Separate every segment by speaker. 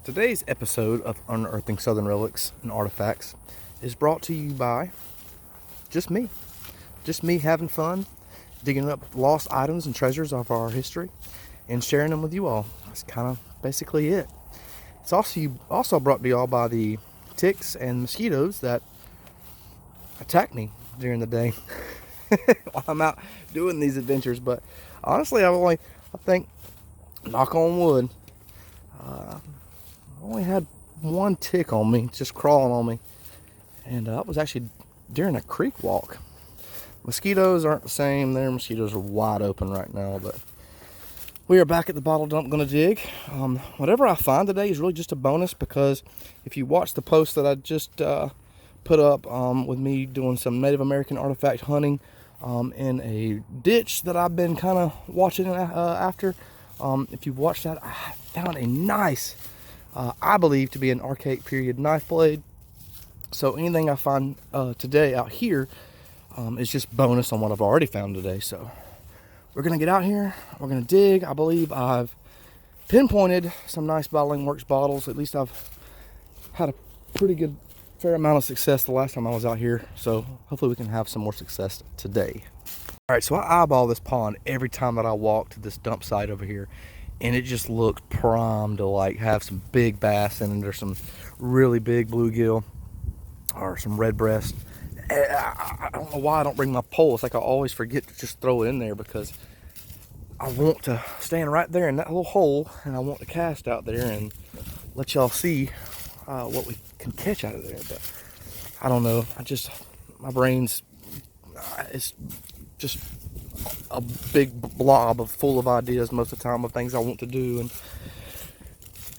Speaker 1: Today's episode of Unearthing Southern Relics and Artifacts is brought to you by just me. Just me having fun, digging up lost items and treasures of our history and sharing them with you all. That's kind of basically it. It's also brought to you all by the ticks and mosquitoes that attack me during the day while I'm out doing these adventures. But honestly, I think, knock on wood, I only had one tick on me, just crawling on me. And that was actually during a creek walk. Mosquitoes aren't the same. Their mosquitoes are wide open right now, but we are back at the bottle dump going to dig. Whatever I find today is really just a bonus, because if you watch the post that I just put up with me doing some Native American artifact hunting in a ditch that I've been kind of watching after, if you watch that, I found a nice, I believe to be an archaic period knife blade. So anything I find today out here is just bonus on what I've already found today. So we're gonna get out here, we're gonna dig. I believe I've pinpointed some nice Bottling Works bottles. At least I've had a fair amount of success the last time I was out here, so hopefully we can have some more success today. All right, so I eyeball this pond every time that I walk to this dump site over here, and it just looks primed to like have some big bass in it, or some really big bluegill, or some red breast. I don't know why I don't bring my pole. It's like I always forget to just throw it in there, because I want to stand right there in that little hole, and I want to cast out there and let y'all see what we can catch out of there. But I don't know. My brain's it's just a big blob full of ideas most of the time of things I want to do, and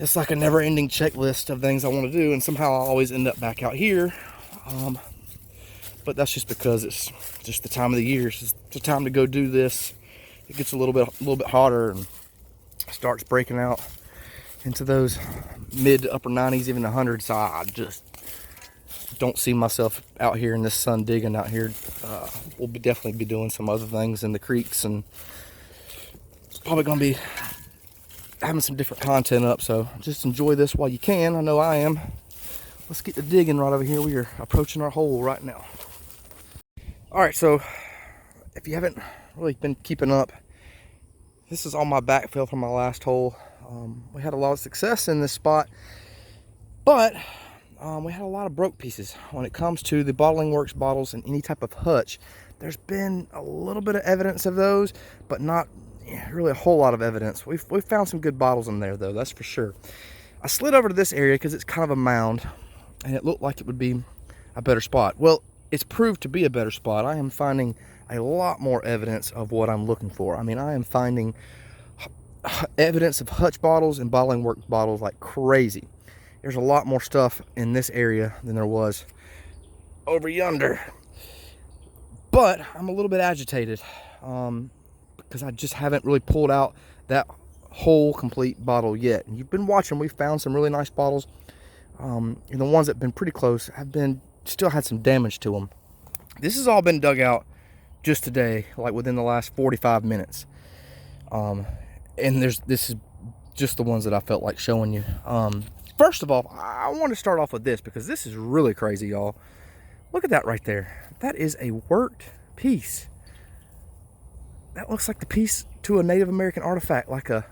Speaker 1: it's like a never-ending checklist of things I want to do, and somehow I always end up back out here. But that's just because it's just the time of the year. It's just the time to go do this. It gets a little bit hotter and starts breaking out into those mid to upper 90s, even 100s. So I just don't see myself out here in this sun digging out here. We'll definitely be doing some other things in the creeks, and it's probably going to be having some different content up. So just enjoy this while you can. I know I am. Let's get to digging right over here. We are approaching our hole right now. All right, so if you haven't really been keeping up, this is all my backfill from my last hole. We had a lot of success in this spot, but we had a lot of broke pieces when it comes to the Bottling Works bottles and any type of hutch. There's been a little bit of evidence of those, but not really a whole lot of evidence. We've found some good bottles in there, though, that's for sure. I slid over to this area because it's kind of a mound, and it looked like it would be a better spot. Well, it's proved to be a better spot. I am finding a lot more evidence of what I'm looking for. I mean, I am finding evidence of hutch bottles and Bottling Works bottles like crazy. There's a lot more stuff in this area than there was over yonder. But I'm a little bit agitated because I just haven't really pulled out that whole complete bottle yet. And you've been watching, we've found some really nice bottles. And the ones that have been pretty close have still had some damage to them. This has all been dug out just today, like within the last 45 minutes. And this is just the ones that I felt like showing you. First of all, I want to start off with this, because this is really crazy, y'all. Look at that right there. That is a worked piece. That looks like the piece to a Native American artifact, like an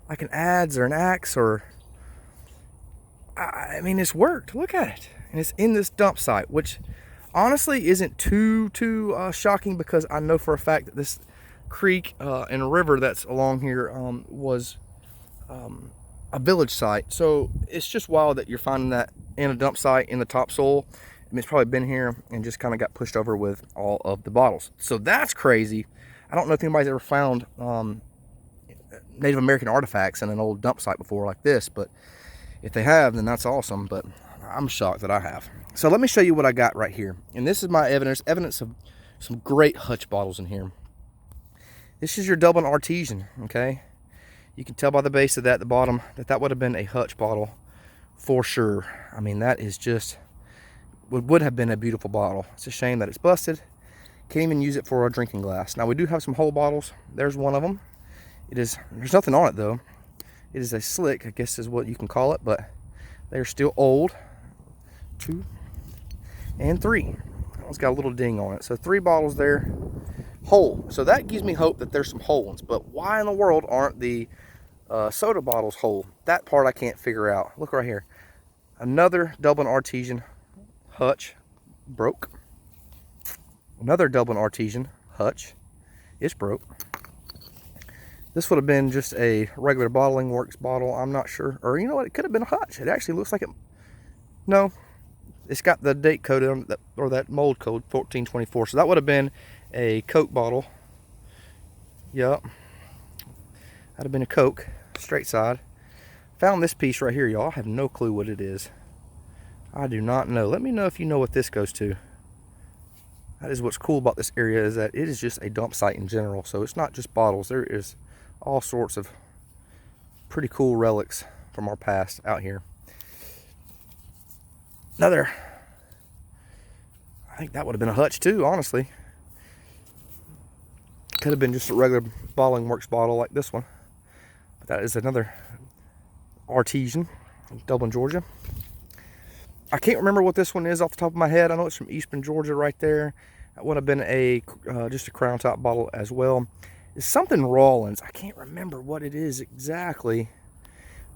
Speaker 1: adze or an axe, or I mean, it's worked. Look at it. And it's in this dump site, which honestly isn't too shocking, because I know for a fact that this creek and river that's along here was a village site. So it's just wild that you're finding that in a dump site in the topsoil. I mean, it's probably been here and just kind of got pushed over with all of the bottles. So that's crazy. I don't know if anybody's ever found Native American artifacts in an old dump site before like this, but if they have, then that's awesome. But I'm shocked that I have. So let me show you what I got right here. And this is my evidence of some great hutch bottles in here. This is your Dublin Artesian, okay? You can tell by the base of that at the bottom that would have been a hutch bottle for sure. I mean, that is just, would have been a beautiful bottle. It's a shame that it's busted. Can't even use it for a drinking glass. Now, we do have some whole bottles. There's one of them. There's nothing on it, though. It is a slick, I guess is what you can call it, but they're still old. 2 and 3. It's got a little ding on it. So 3 bottles there, whole. So that gives me hope that there's some whole ones. But why in the world aren't the soda bottles whole? That part I can't figure out. Look right here. Another Dublin Artesian hutch broke. Another Dublin Artesian hutch is broke. This would have been just a regular Bottling Works bottle. I'm not sure. Or you know what? It could have been a hutch. It actually looks like it. No. It's got the date code on that, or that mold code, 1424. So that would have been a Coke bottle. Yep. That'd have been a Coke, straight side. Found this piece right here, y'all. I have no clue what it is. I do not know. Let me know if you know what this goes to. That is what's cool about this area, is that it is just a dump site in general. So it's not just bottles. There is all sorts of pretty cool relics from our past out here. Another, I think that would have been a hutch too, honestly. Could have been just a regular Bottling Works bottle like this one. But that is another Artesian in Dublin, Georgia. I can't remember what this one is off the top of my head. I know it's from Eastern Georgia right there. That would have been a just a crown top bottle as well. It's something Rawlins. I can't remember what it is exactly.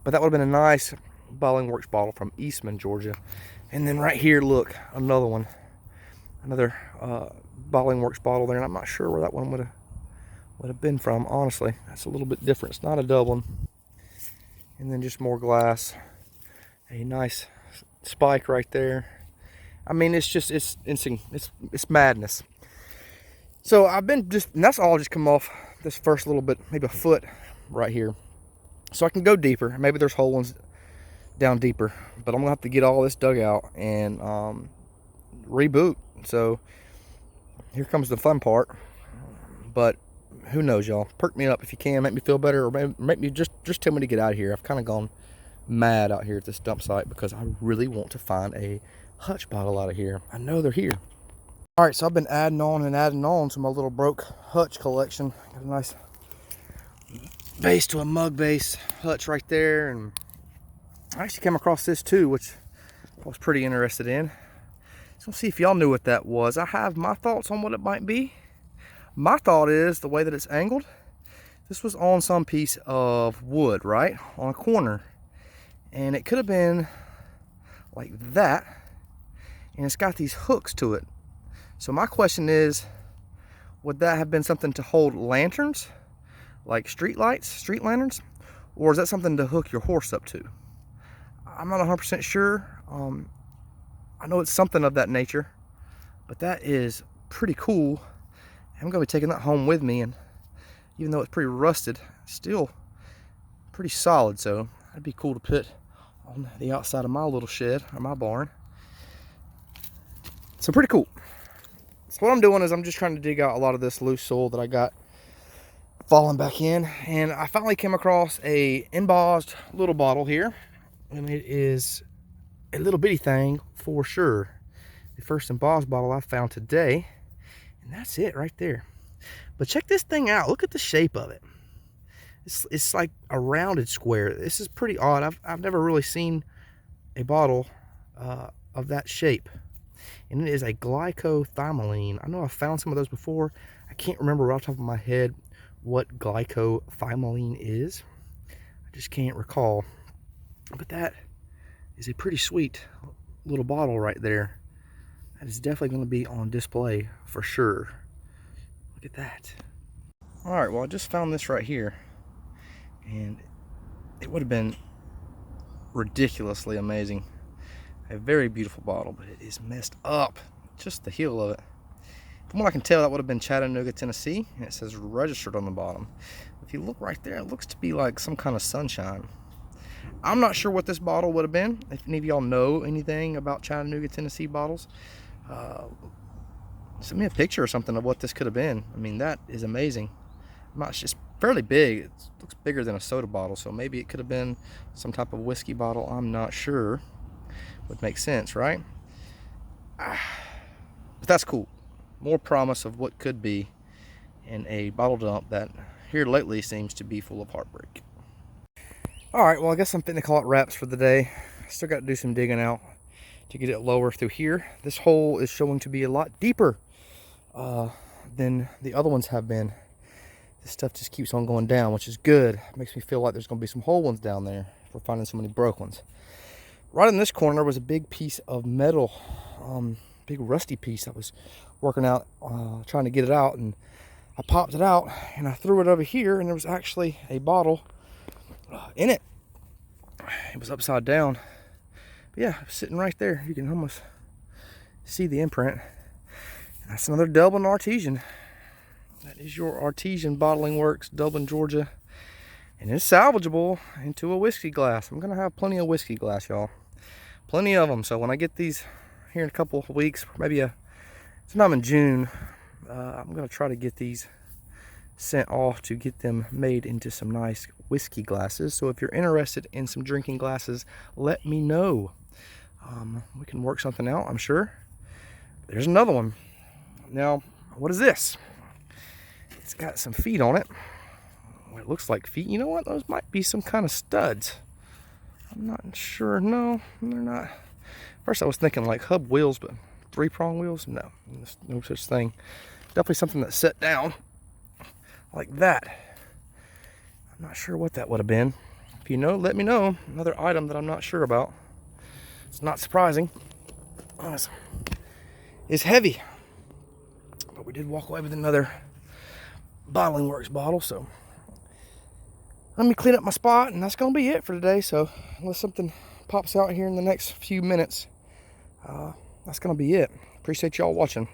Speaker 1: But that would have been a nice Bottling Works bottle from Eastman, Georgia. And then right here, look, another one. Another Bottling Works bottle there. And I'm not sure where that one would have been from, honestly. That's a little bit different. It's not a Dublin. And then just more glass. A nice spike right there. I mean, it's just, it's madness. So I've been just, and that's all just come off this first little bit, maybe a foot right here. So I can go deeper. Maybe there's whole ones down deeper, but I'm gonna have to get all this dug out and reboot. So here comes the fun part. But who knows, y'all? Perk me up if you can, make me feel better, or make me just tell me to get out of here. I've kind of gone mad out here at this dump site because I really want to find a hutch bottle out of here. I know they're here. All right, so I've been adding on to my little broke hutch collection. Got a nice base to a mug base hutch right there, and I actually came across this too, which I was pretty interested in. So let's see if y'all knew what that was. I have my thoughts on what it might be. My thought is the way that it's angled. This was on some piece of wood, right? On a corner. And it could have been like that. And it's got these hooks to it. So my question is, would that have been something to hold lanterns? Like street lights, street lanterns? Or is that something to hook your horse up to? I'm not 100% sure. I know it's something of that nature, but that is pretty cool. I'm gonna be taking that home with me, and even though it's pretty rusted, still pretty solid. So that'd be cool to put on the outside of my little shed or my barn. So pretty cool. So what I'm doing is I'm just trying to dig out a lot of this loose soil that I got falling back in, and I finally came across a embossed little bottle here, and it is a little bitty thing for sure. The first embossed bottle I found today, and that's it right there. But check this thing out. Look at the shape of it. It's like a rounded square. This is pretty odd. I've never really seen a bottle of that shape. And it is a glycothylamine. I know I've found some of those before. I can't remember off the top of my head what glycothylamine is. I just can't recall. But that is a pretty sweet little bottle right there. That is definitely going to be on display for sure. Look at that. All right, well, I just found this right here, and it would have been ridiculously amazing. A very beautiful bottle, but it is messed up. Just the heel of it. From what I can tell, that would have been Chattanooga, Tennessee, and it says registered on the bottom. If you look right there, it looks to be like some kind of sunshine. I'm not sure what this bottle would have been. If any of y'all know anything about Chattanooga, Tennessee bottles, send me a picture or something of what this could have been. I mean, that is amazing. It's just fairly big. It looks bigger than a soda bottle, so maybe it could have been some type of whiskey bottle. I'm not sure. Would make sense, right? But that's cool. More promise of what could be in a bottle dump that here lately seems to be full of heartbreak. Alright, well I guess I'm fitting to call it wraps for the day. Still got to do some digging out to get it lower through here. This hole is showing to be a lot deeper than the other ones have been. This stuff just keeps on going down, which is good. Makes me feel like there's going to be some whole ones down there if we're finding so many broke ones. Right in this corner was a big piece of metal, big rusty piece. I was working out, trying to get it out, and I popped it out and I threw it over here, and there was actually a bottle in it. It was upside down. But yeah, it was sitting right there. You can almost see the imprint. That's another Dublin Artesian. That is your Artesian Bottling Works, Dublin, Georgia. And it's salvageable into a whiskey glass. I'm going to have plenty of whiskey glass, y'all. Plenty of them. So when I get these here in a couple of weeks, maybe sometime in June, I'm going to try to get these sent off to get them made into some nice whiskey glasses. So if you're interested in some drinking glasses, let me know. We can work something out, I'm sure. There's another one. Now, what is this? It's got some feet on it. Well, it looks like feet. You know what? Those might be some kind of studs. I'm not sure. No, they're not. First I was thinking like hub wheels, but 3-prong wheels? No, there's no such thing. Definitely something that's set down like that. I'm not sure what that would have been. If you know, let me know. Another item that I'm not sure about. It's not surprising. It's heavy. But we did walk away with another Bottling Works bottle, so let me clean up my spot, and that's gonna be it for today. So unless something pops out here in the next few minutes, that's gonna be it. Appreciate y'all watching.